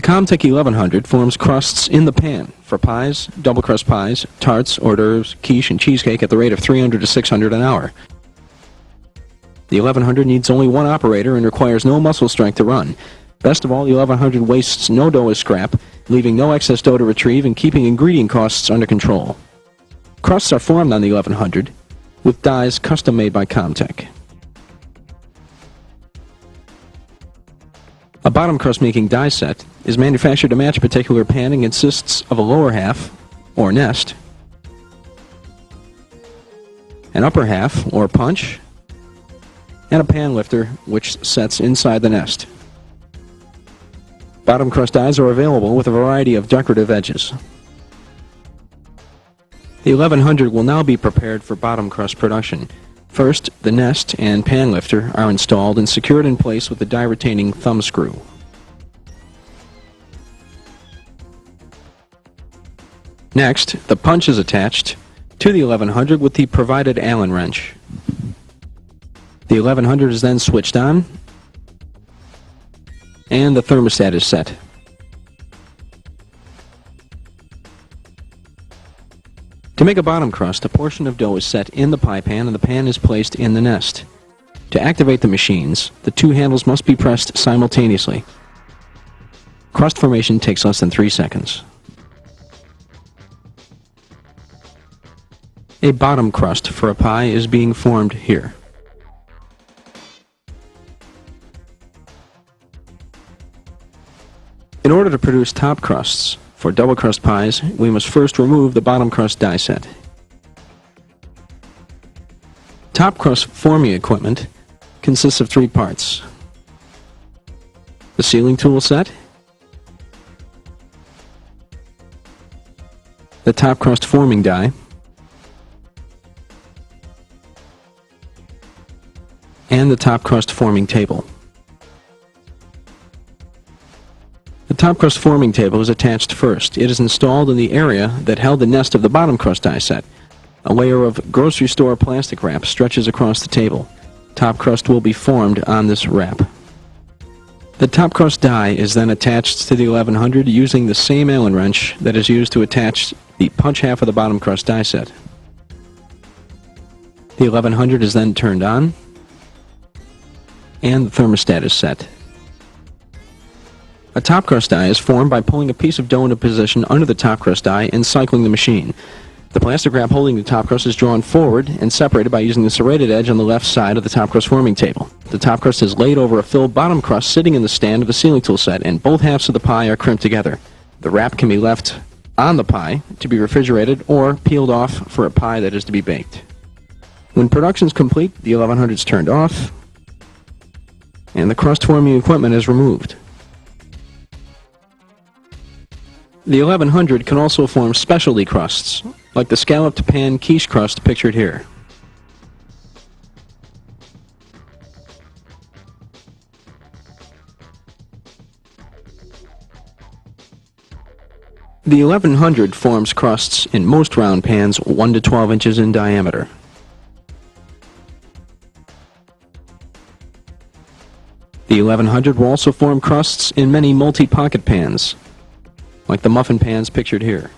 Comtec 1100 forms crusts in the pan for pies, double crust pies, tarts, hors d'oeuvres, quiche, and cheesecake at the rate of 300 to 600 an hour. The 1100 needs only one operator and requires no muscle strength to run. Best of all, the 1100 wastes no dough as scrap, leaving no excess dough to retrieve and keeping ingredient costs under control. Crusts are formed on the 1100 with dies custom made by Comtec. A bottom crust making die set is manufactured to match a particular pan and consists of a lower half, or nest, an upper half, or punch, and a pan lifter which sets inside the nest. Bottom crust dies are available with a variety of decorative edges. The 1100 will now be prepared for bottom crust production. First, the nest and pan lifter are installed and secured in place with the die-retaining thumb screw. Next, the punch is attached to the 1100 with the provided Allen wrench. The 1100 is then switched on, and the thermostat is set. To make a bottom crust, a portion of dough is set in the pie pan and the pan is placed in the nest. To activate the machines, the two handles must be pressed simultaneously. Crust formation takes less than 3 seconds. A bottom crust for a pie is being formed here. In order to produce top crusts for double crust pies, we must first remove the bottom crust die set. Top crust forming equipment consists of 3 parts: the sealing tool set, the top crust forming die, and the top crust forming table. The top crust forming table is attached first. It is installed in the area that held the nest of the bottom crust die set. A layer of grocery store plastic wrap stretches across the table. Top crust will be formed on this wrap. The top crust die is then attached to the 1100 using the same Allen wrench that is used to attach the punch half of the bottom crust die set. The 1100 is then turned on, and the thermostat is set. A top crust die is formed by pulling a piece of dough into position under the top crust die and cycling the machine. The plastic wrap holding the top crust is drawn forward and separated by using the serrated edge on the left side of the top crust forming table. The top crust is laid over a filled bottom crust sitting in the stand of the sealing tool set, and both halves of the pie are crimped together. The wrap can be left on the pie to be refrigerated or peeled off for a pie that is to be baked. When production is complete, the 1100 is turned off, and the crust forming equipment is removed. The 1100 can also form specialty crusts, like the scalloped pan quiche crust pictured here. The 1100 forms crusts in most round pans 1 to 12 inches in diameter. The 1100 will also form crusts in many multi-pocket pans, like the muffin pans pictured here.